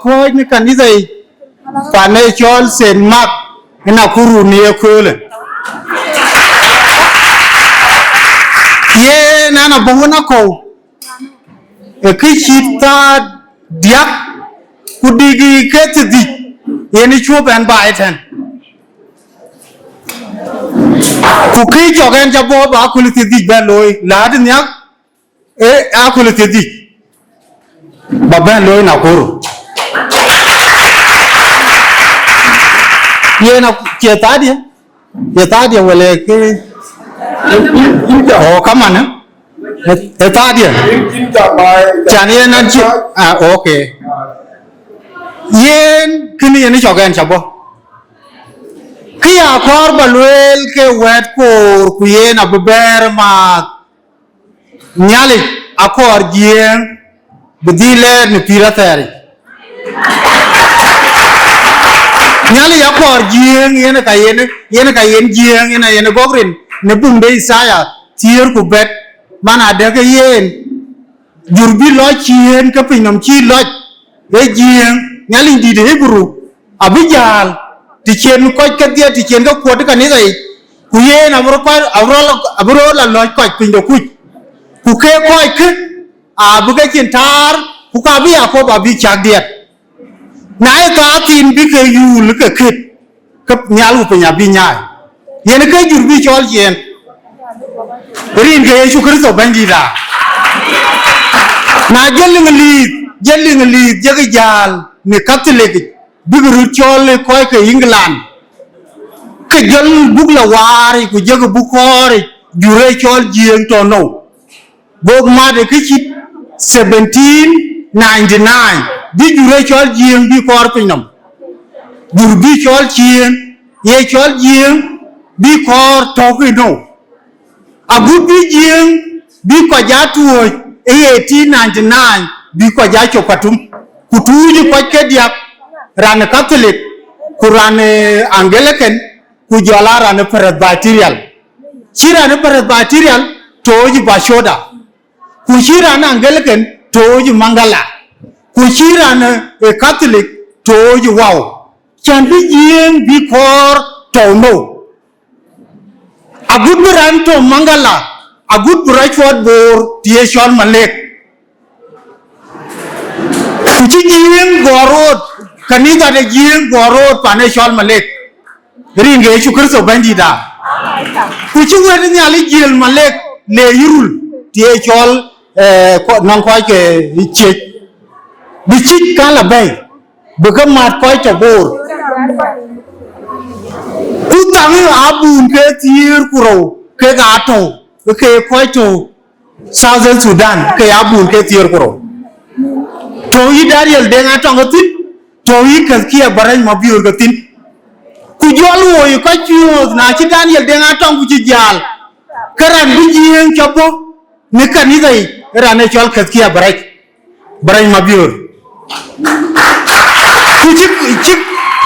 Koi ni kanisa financial St Mark NAKURU ST ye nana bongona ko ekishita diak kudigi ketidi yeni chuban baiten kuki jogen jabo ba kulitidi beloy lad nyak akulitidi baben loy NAKURU ye na chetadia wale ke oh come on chetadia chani na chi okay yen kini ni jogen chabo kia kor balwel ke wet ko ku yen aber ma nyali akor gien bedile ni piratari nyali yakor gien yen ka yen gien yen gogrin ne bumbe Isaya tier ku bet mana de ke yen jurbi lo chien ka pinam chi lo e gien nyali di de Hebrew abijal ti chen ko ka dia ti chen ka ko ka ni dai ku yen abro la lo ko pin do ku ke ko ke abu ka chen tar ku ka bi ko ba bi chak diet nai ka tin bi ke yul ke kit ka nyalu pe nya bi nyai yen ke jurbi chol chen rin ke Yesu Kristo banjira na jelling li jege jal ne Catholic bigru chol ko ke England ke jol bugla wari ku jege bu kore jure chol jien to no bog ma de kichit 1799 di jure chol jien bi kor pinam jur bi chol jien ye chol jien bi kor to ku no abu bi jien bi ko jatuo 1899 bi ko ja chopatum kutuji ko kedia ran Catholic kuran Anglican ku jola ran Presbyterian chira ne Presbyterian toji bashoda ku chira na Anglican toji mangala ku chira na Catholic toji wow chan bi jien bi kor to no abu ran to mangala agut Bradford bor tieshon malek kuchi jien gorot kanisa de jien gorot paneshon malek ringe Yesu Kristo bandida kuchi wede ni ali jien malek le yurul tieshol ko non ko ke che bichit kala bay begamat ko to bor utang abun ke tier kuro ke gato ke ko Southern Sudan ke abun ke tier kuro to yi Daniel de nga tongatin to yi kaskia baraj mabiur gatin ku jolu yi ko cios na ci Daniel de nga tongu ci jall karan bi jien chopo ne kanisa yi rane chol kaskia baraj mabiur ku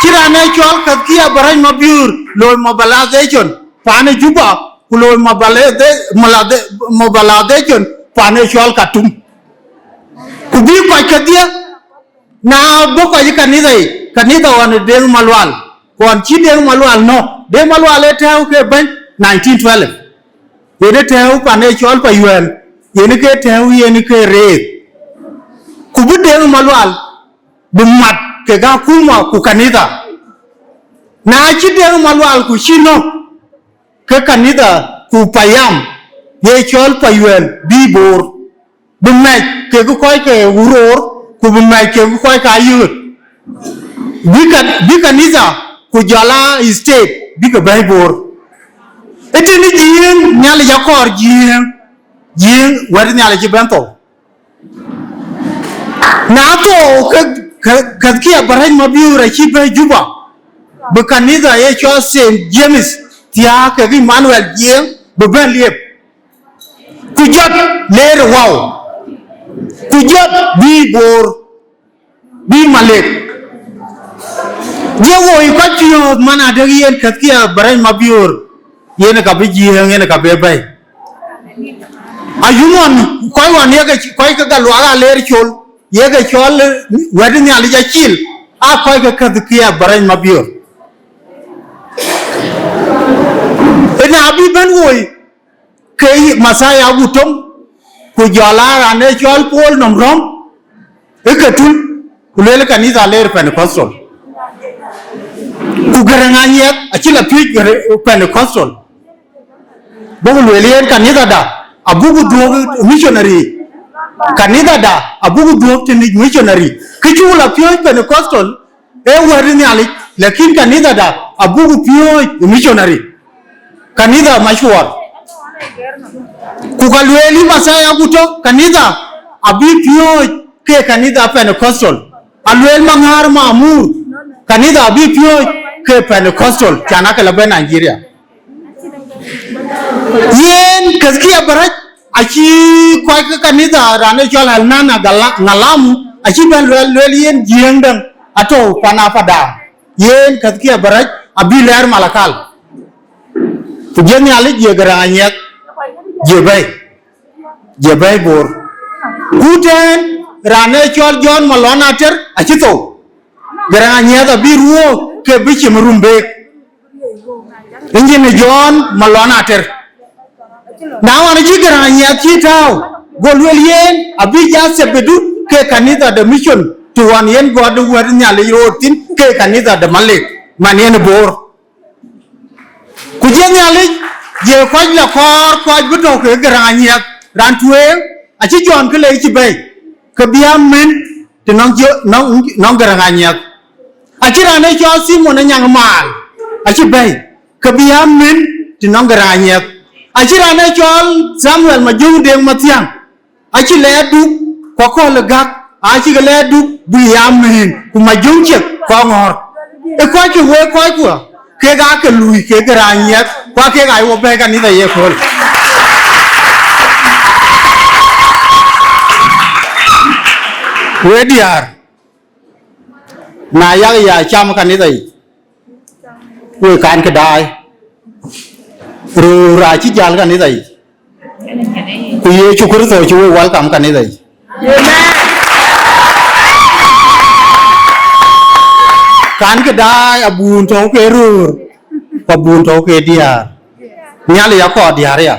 ci rane chol kaskia baraj mabiur lo mobilization pane juba kulo mobilization pane chol katum kubi kwa kadia na boko yi kanisa wan deng malwal kon chi deng malwal no deng malwal etau ke ban 1912 yene tau pane chol pa yuel yene ke tau yene ke re kubi deng malwal bumat ke ga kuma ku kanisa na chi deng malwal ku shino ke kanisa ku payam ye chol pa yuel bibor bumai ke ko ke uror ku bumai ke ko ka yut bikanisa ku jala state bika baibor etini jien nyal yakor jien wadi nyal ci bento na to ke kia baraj mabiura ci be juba bikanisa ye cho St James tia ke Emmanuel jien be ben liep ku jot leer wow ku jot bi bor bi malek jewo yi ko tiyo mana de yen kaskia baraj mabiur yen ka bi jien yen ka be bay ayumon koy wan ye koy ka galwala leer chol ye ga chol wadi nyali ja chil a ko ga ka kia baran mabio ina abi ban woi ke masaya gutom ku jola ane chol pol nom rom ekatul kulele kanisa ler Pentecostal ku Garang Anyieth achila pich Pentecostal bogo lwelien kanisa da abugu duog missionary kanisa da abugu duog tinik missionary kichula pich Pentecostal wadi nyali lakin kanisa da abugu pich missionary kanisa mashwar kukalweli masaya guto kanisa abi pich ke kanisa Pentecostal alwel mangar mamur kanisa abi pich ke Pentecostal chana ke labe Nigeria yen kaskia baraj achi kwa kanisa rane chol halnana ngalamu achi ben lwel yen jiengdang ato panapada yen kaskia baraj abi ler malakal tujeni ali je Garang Anyieth je bay bor kuten rane chol John Malon Ater achito Garang Anyieth abi ruo ke bichi murumbe injini John Malon Ater now wana ji Garang Anyieth chitao golwel yen abi ja sebedu ke kanisa de mission to one yen god wer nyale yotin ke kanisa de malik man yen bor kujeni ali je kwaj la kor kwaj buto ke Garang Anyieth ran tueng achi John ke le chi bay ke biam men te nong Garang Anyieth achi rane cho Simon nyang mal achi bay ke biam men te nong Garang Anyieth achi rane cho Samuel majung deng matiang achi le du ko le gak achi ke le du biam men ku majung chek ko ngor e ko ke we ko ke ga ke lui ke Garang Anyieth kwa ke ga wo be kan ni da ye ko we diar na ya cham kan ni dai we kan ke dai ru ra chi jal kan ni dai ku ye chu kur so chu welcome kan ni dai kan ke dai abun to ke ru abun to ke diar nyale ya ko diar ya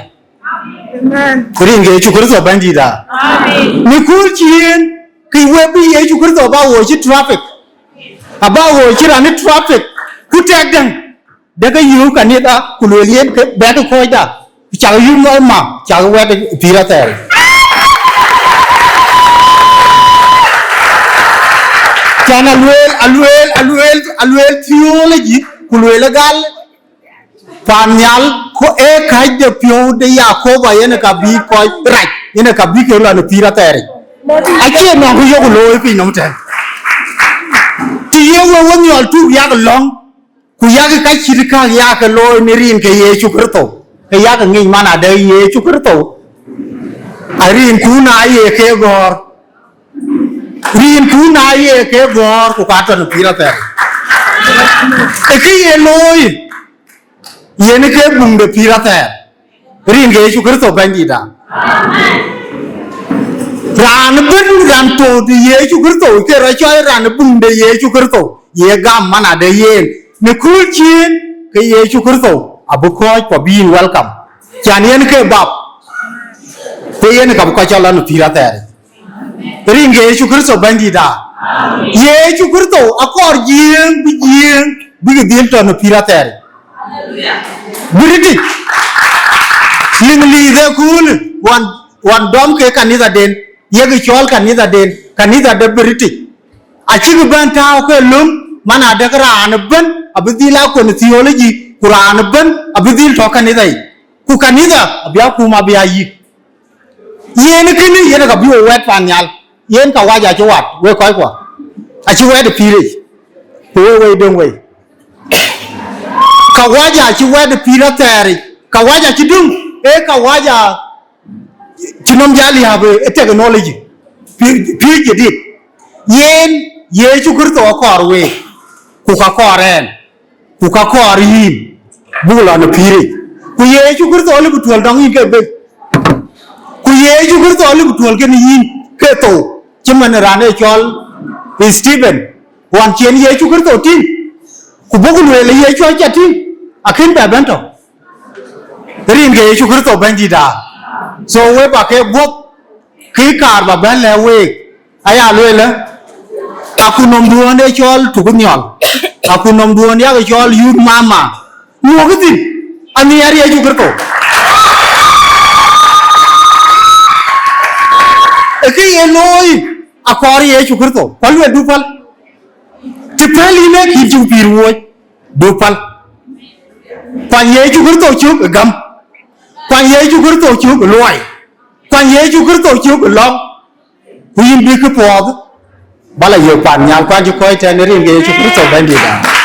ring ge chu kur so banji da ni kur chien ki webi ye chu kur so ba wo chi traffic aba wo chi ran traffic ku tek dang daga yu kan ni da ku le lien ke ba ko da cha yu mo ma cha we de pira tel chana alwel theology ku le gal panyal ko e kai de pio de Yakoba yene ka bi ko right yene ka bi ke la no pira tel achi no ku yo ku lo pi no ten ti ye wo won yo tu ya ga long ku ya ga kai chirka ya ga lo ni rin ke Yesu Kristo ke ya ga ngi mana de Yesu Kristo arin ku na ye ke gor rin ku na ye ke gor ku ka to no pira tel e ke ye loy ye ne ke bung de pira tel rin ke Yesu Kristo bandi da ran bun ran to de Yesu Kristo ke ra choi ran bung de Yesu Kristo ye gam mana de yen ne kul chin ke Yesu Kristo abu ko ko bin welcome chan yen ke bab te yen ka ko chala no pira ter ring ke Yesu Kristo bandi da Yesu Kristo akor jing bi ge dil to no pira ter biriti lingli de kul wan dom ke kanisa den yegi chol kanisa de biriti achi ban ta ko lum mana de ran ban abdila ko ni theology Quran ban abdil to kanisa ku kanisa abya ku ma bya yi yen kini yen ka bi wet panyal yen ka waja chwat we ko achi we de pire we don we ka waja chi we de pire tari ka waja chi dum e ka waja chinom jali have technology pige dit yen Yesu Kristo akor we ku ka koren ku ka korin bula no pire ku Yesu Kristo le butol dong ke be ku Yesu Kristo le butol ke ni ke to chứ mình ra đây cho Stephen hoàn chiến Giêsu Christo tin của bố người là Giêsu cho tin à khiến bà bên đó riêng Giêsu Christo bên gì đã so với bà cái bố khí cả bà bên là về ai à luôn là aku nom dua này cho tụi con nhỏ aku nom dua này cho youth mama mua cái gì anh ấy Giêsu Christo cái lối akori Yesu Kristo palu dupal tipeli ne hiju piruo dupal pan Yesu Kristo chuk gam pan Yesu Kristo chuk loy pan Yesu Kristo chuk long huyin bi ku pod bala yo pan nyal pan ju koy tenere Yesu Kristo bandi da